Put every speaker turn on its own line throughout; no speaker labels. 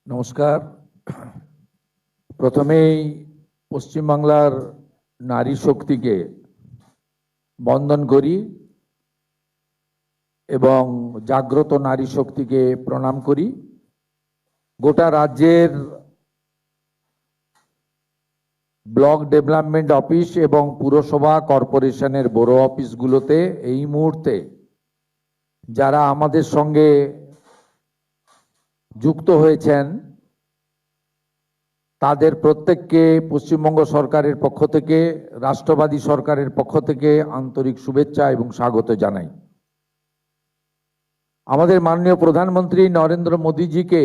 নমস্কার। প্রথমেই পশ্চিমবাংলার নারী শক্তিকে বন্দন করি এবং জাগ্রত নারী শক্তিকে প্রণাম করি। গোটা রাজ্যের ব্লক ডেভেলপমেন্ট অফিস এবং পুরসভা কর্পোরেশনের বড় অফিসগুলোতে এই মুহূর্তে যারা আমাদের সঙ্গে যুক্ত হয়েছেন তাদের প্রত্যেককে পশ্চিমবঙ্গ সরকারের পক্ষ থেকে, রাষ্ট্রবাদী সরকারের পক্ষ থেকে আন্তরিক শুভেচ্ছা এবং স্বাগত জানাই। আমাদের মাননীয় প্রধানমন্ত্রী নরেন্দ্র মোদীজিকে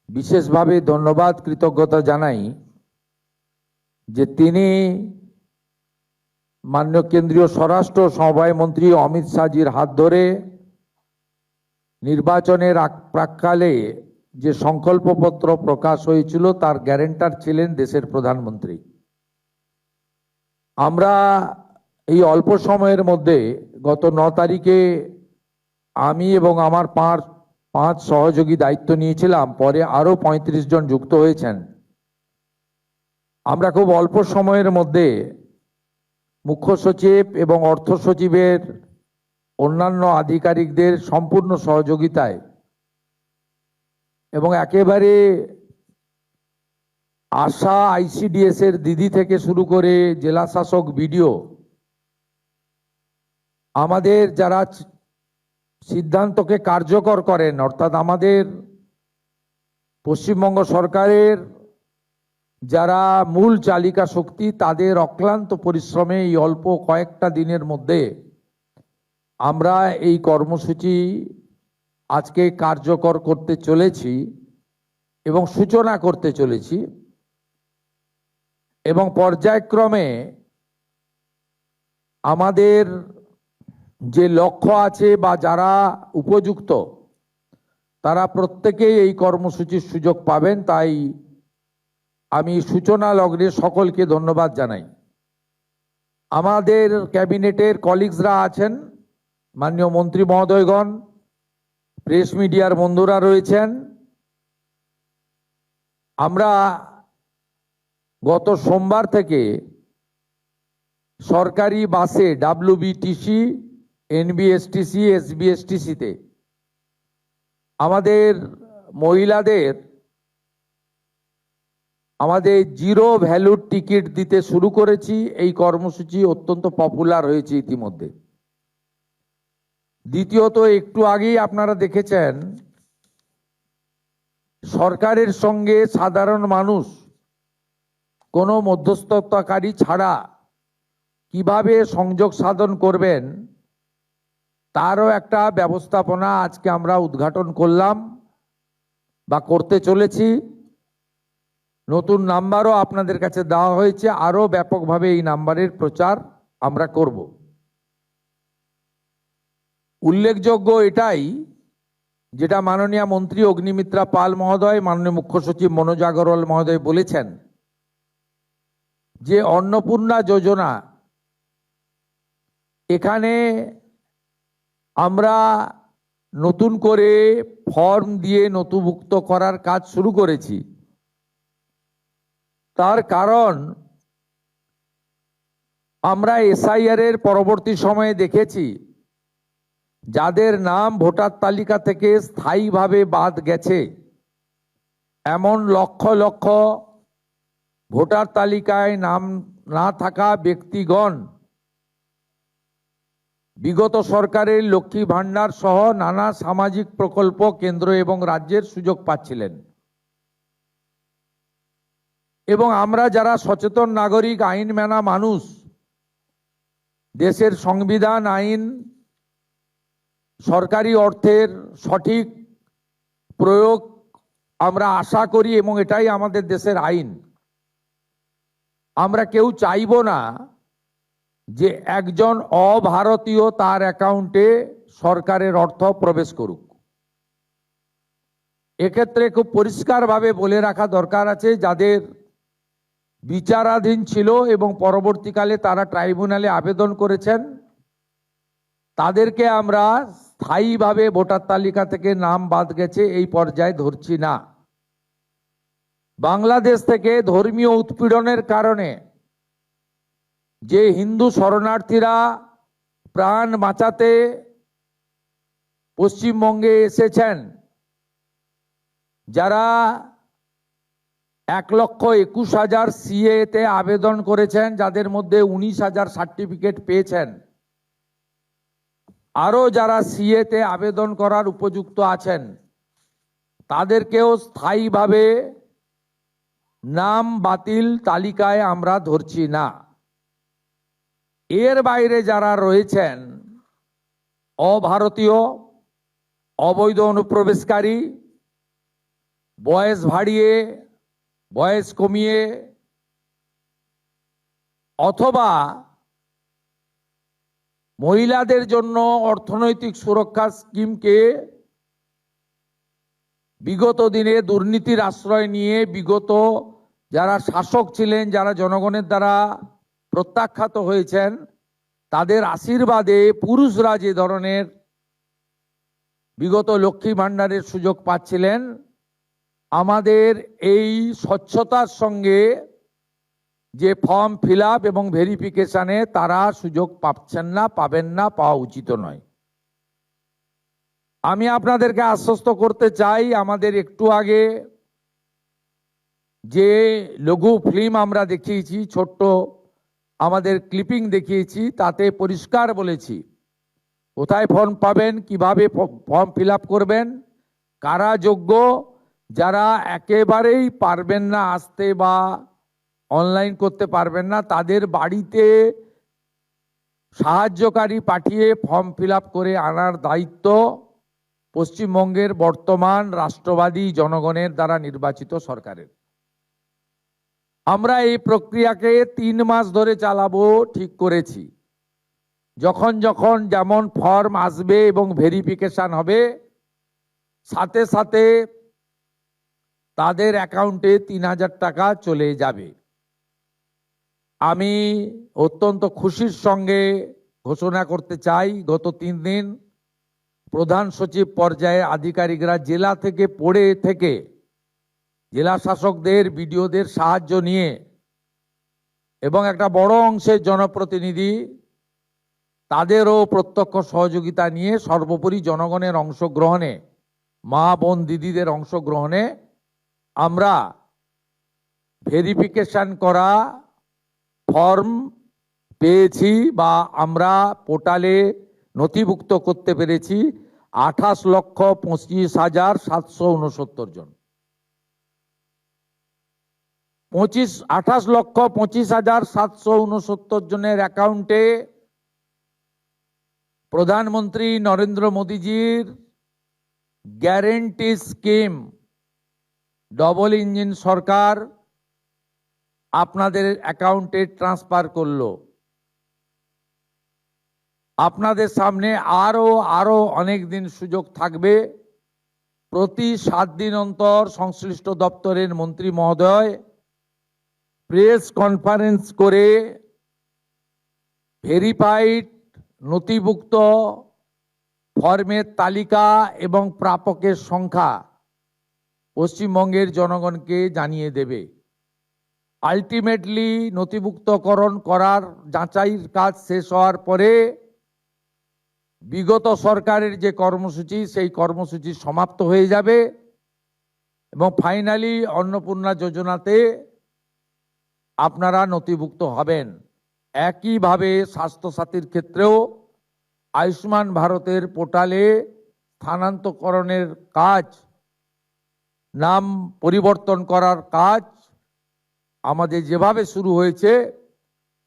বিশেষভাবে ধন্যবাদ, কৃতজ্ঞতা জানাই যে তিনি মাননীয় কেন্দ্রীয় স্বরাষ্ট্র সমবায় মন্ত্রী অমিত শাহজির হাত ধরে নির্বাচনের প্রাক্কালে যে সংকল্পপত্র প্রকাশ হয়েছিল তার গ্যারান্টার ছিলেন দেশের প্রধানমন্ত্রী। আমরা এই অল্প সময়ের মধ্যে গত 9 তারিখে আমি এবং আমার পাঁচ সহযোগী দায়িত্ব নিয়েছিলাম, পরে আরো 35 জন যুক্ত হয়েছেন। আমরা খুব অল্প সময়ের মধ্যে মুখ্য সচিব এবং অর্থ সচিবের অন্যান্য আধিকারিকদের সম্পূর্ণ সহযোগিতায় এবং একেবারে আশা, আইসিডিএস এর দিদি থেকে শুরু করে জেলা শাসক, বিডিও, আমাদের যারা সিদ্ধান্তকে কার্যকর করেন, অর্থাৎ আমাদের পশ্চিমবঙ্গ সরকারের যারা মূল চালিকা শক্তি, তাদের অক্লান্ত পরিশ্রমে এই অল্প কয়েকটা দিনের মধ্যে আমরা এই কর্মসূচি আজকে কার্যকর করতে চলেছি এবং সূচনা করতে চলেছি। এবং পর্যায়ক্রমে আমাদের যে লক্ষ্য আছে বা যারা উপযুক্ত তারা প্রত্যেকেই এই কর্মসূচির সুযোগ পাবেন। তাই আমি সূচনা লগ্নে সকলকে ধন্যবাদ জানাই। আমাদের ক্যাবিনেটের কলিগসরা আছেন, মাননীয় মন্ত্রী মহোদয়গণ, প্রেস মিডিয়ার বন্ধুরা রয়েছেন। আমরা গত সোমবার থেকে সরকারি বাসে WBTC, NBSTC, SBSTC-তে আমাদের মহিলাদের আমাদের জিরো ভ্যালুর টিকিট দিতে শুরু করেছি। এই কর্মসূচি অত্যন্ত পপুলার হয়েছে ইতিমধ্যে। দ্বিতীয়ত, একটু আগেই আপনারা দেখেছেন সরকারের সঙ্গে সাধারণ মানুষ কোনো মধ্যস্থতাকারী ছাড়া কিভাবে সংযোগ সাধন করবেন তারও একটা ব্যবস্থাপনা আজকে আমরা উদ্ঘাটন করলাম বা করতে চলেছি। নতুন নাম্বারও আপনাদের কাছে দেওয়া হয়েছে, আরো ব্যাপকভাবে এই নাম্বারের প্রচার আমরা করব। উল্লেখযোগ্য এটাই, যেটা মাননীয় মন্ত্রী অগ্নিমিত্রা পাল মহোদয়, মাননীয় মুখ্য সচিব মনোজ আগরওয়াল মহোদয় বলেছেন যে অন্নপূর্ণা যোজনা, এখানে আমরা নতুন করে ফর্ম দিয়ে নথিভুক্ত করার কাজ শুরু করেছি। তার কারণ আমরা SIR এর পরবর্তী সময়ে দেখেছি যাদের নাম ভোটার তালিকা থেকে স্থায়ীভাবে বাদ গেছে, এমন লক্ষ লক্ষ ভোটার তালিকায় নাম না থাকা ব্যক্তিগণ বিগত সরকারের লক্ষ্মী ভান্ডার সহ নানা সামাজিক প্রকল্প কেন্দ্র এবং রাজ্যের সুযোগ পাচ্ছিলেন। এবং আমরা যারা সচেতন নাগরিক, আইন মানা মানুষ, দেশের সংবিধান, আইন, সরকারি অর্থের সঠিক প্রয়োগ আমরা আশা করি এবং এটাই আমাদের দেশের আইন। আমরা কেউ চাইব না যে একজন অভারতীয় তার অ্যাকাউন্টে সরকারের অর্থ প্রবেশ করুক। এক্ষেত্রে খুব পরিষ্কারভাবে বলে রাখা দরকার আছে, যাদের বিচারাধীন ছিল এবং পরবর্তীকালে তারা ট্রাইব্যুনালে আবেদন করেছেন, তাদেরকে আমরা স্থায়ীভাবে ভোটার তালিকা থেকে নাম বাদ গেছে এই পর্যায়ে ধরছি না। বাংলাদেশ থেকে ধর্মীয় উৎপীড়নের কারণে যে হিন্দু শরণার্থীরা প্রাণ বাঁচাতে পশ্চিমবঙ্গে এসেছেন, যারা 1,21,000 সিএ তে আবেদন করেছেন, যাদের মধ্যে 19,000 সার্টিফিকেট পেয়েছেন, আরো যারা সিএ তে আবেদন করার উপযুক্ত আছেন, তাদেরকেও স্থায়ীভাবে নাম বাতিল তালিকায় আমরা ধরছি না। এর বাইরে যারা রয়েছেন, অভারতীয়, অবৈধ অনুপ্রবেশকারী, বয়স বাড়িয়ে বয়স কমিয়ে অথবা মহিলাদের জন্য অর্থনৈতিক সুরক্ষা স্কিমকে বিগত দিনে দুর্নীতির আশ্রয় নিয়ে বিগত যারা শাসক ছিলেন, যারা জনগণের দ্বারা প্রত্যাখ্যাত হয়েছেন, তাদের আশীর্বাদে পুরুষরা যে ধরনের বিগত লক্ষ্মী ভাণ্ডারের সুযোগ পাচ্ছিলেন, আমাদের এই স্বচ্ছতার সঙ্গে যে ফর্ম ফিল আপ এবং ভেরিফিকেশনে তারা সুযোগ পাচ্ছেন না, পাবেন না, পাওয়া উচিত নয়। আমি আপনাদেরকে আশ্বস্ত করতে চাই, আমাদের একটু আগে যে লঘু ফিল্ম আমরা দেখিয়েছি, ছোট্ট আমাদের ক্লিপিং দেখিয়েছি, তাতে পরিষ্কার বলেছি কোথায় ফর্ম পাবেন, কিভাবে ফর্ম ফিল আপ করবেন, কারা যোগ্য, যারা একেবারেই পারবেন না আসতে বা অনলাইন করতে পারবেন না, তাদের বাড়িতে সাহায্যকারী পাঠিয়ে ফর্ম ফিল আপ করে আনার দায়িত্ব পশ্চিমবঙ্গের বর্তমান রাষ্ট্রবাদী জনগণের দ্বারা নির্বাচিত সরকারের। আমরা এই প্রক্রিয়াকে 3 মাস ধরে চালাবো ঠিক করেছি। যখন যখন যেমন ফর্ম আসবে এবং ভেরিফিকেশন হবে, সাথে সাথে তাদের অ্যাকাউন্টে 3,000 টাকা চলে যাবে। আমি অত্যন্ত খুশির সঙ্গে ঘোষণা করতে চাই, গত 3 দিন প্রধান সচিব পর্যায়ে আধিকারিকরা জেলা থেকে পড়ে থেকে জেলা শাসকদের, বিডিওদের সাহায্য নিয়ে এবং একটা বড় অংশের জনপ্রতিনিধি তাদেরও প্রত্যক্ষ সহযোগিতা নিয়ে, সর্বোপরি জনগণের অংশগ্রহণে, মা বোন দিদিদের অংশগ্রহণে আমরা ভেরিফিকেশন করা ফর্ম পেয়েছি বা আমরা পোর্টালে নথিভুক্ত করতে পেরেছি 28,25,769 জন। 28,25,769 জনের অ্যাকাউন্টে প্রধানমন্ত্রী নরেন্দ্র মোদীজির গ্যারেন্টি স্কিম, ডবল ইঞ্জিন সরকার আপনাদের অ্যাকাউন্টে ট্রান্সফার করলো। আপনাদের সামনে আরো অনেক দিন সুযোগ থাকবে। প্রতি 7 দিন অন্তর সংশ্লিষ্ট দপ্তরের মন্ত্রী মহোদয় প্রেস কনফারেন্স করে ভেরিফাইড নথিভুক্ত ফর্মের তালিকা এবং প্রাপকের সংখ্যা পশ্চিমবঙ্গের জনগণকে জানিয়ে দেবে। আলটিমেটলি নথিভুক্তকরণ করার যাচাইয়ের কাজ শেষ হওয়ার পরে বিগত সরকারের যে কর্মসূচি, সেই কর্মসূচি সমাপ্ত হয়ে যাবে এবং ফাইনালি অন্নপূর্ণা যোজনাতে আপনারা নথিভুক্ত হবেন। একইভাবে স্বাস্থ্যসাথীর ক্ষেত্রেও আয়ুষ্মান ভারতের পোর্টালে স্থানান্তরকরণের কাজ, নাম পরিবর্তন করার কাজ আমাদের যেভাবে শুরু হয়েছে,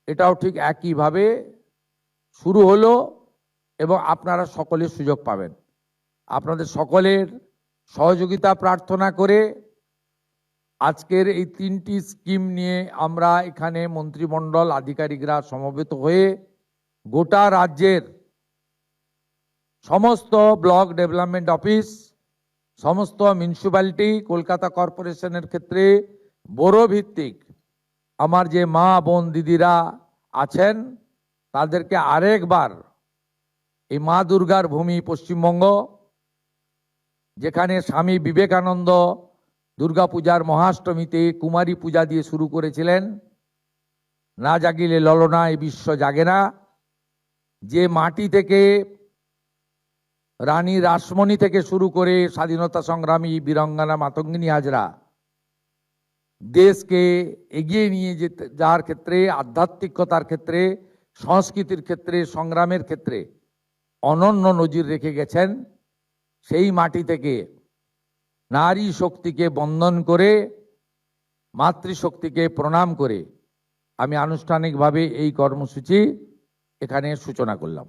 এটাও ঠিক একইভাবে শুরু হলো এবং আপনারা সকলে সুযোগ পাবেন। আপনাদের সকলের সহযোগিতা প্রার্থনা করে আজকের এই 3টি স্কিম নিয়ে আমরা এখানে মন্ত্রিমণ্ডল আধিকারিকরা সমবেত হয়ে গোটা রাজ্যের সমস্ত ব্লক ডেভেলপমেন্ট অফিস, সমস্ত মিউনিসিপ্যালিটি, কলকাতা কর্পোরেশনের ক্ষেত্রে বড় ভিত্তিক আমার যে মা বোন দিদিরা আছেন, তাদেরকে আরেকবার এই মা দুর্গার ভূমি পশ্চিমবঙ্গ, যেখানে স্বামী বিবেকানন্দ দুর্গাপূজার মহাষ্টমীতে কুমারী পূজা দিয়ে শুরু করেছিলেন, না জাগিলে ললনা এই বিশ্ব জাগে না। যে মাটি থেকে রানী রাসমণি থেকে শুরু করে স্বাধীনতা সংগ্রামী বীরাঙ্গনা মাতঙ্গিনী হাজরা দেশকে এগিয়ে নিয়ে যেতে যাওয়ার ক্ষেত্রে, আধ্যাত্মিকতার ক্ষেত্রে, সংস্কৃতির ক্ষেত্রে, সংগ্রামের ক্ষেত্রে অনন্য নজির রেখে গেছেন, সেই মাটি থেকে নারী শক্তিকে বন্দন করে, মাতৃশক্তিকে প্রণাম করে আমি আনুষ্ঠানিকভাবে এই কর্মসূচি এখানে সূচনা করলাম।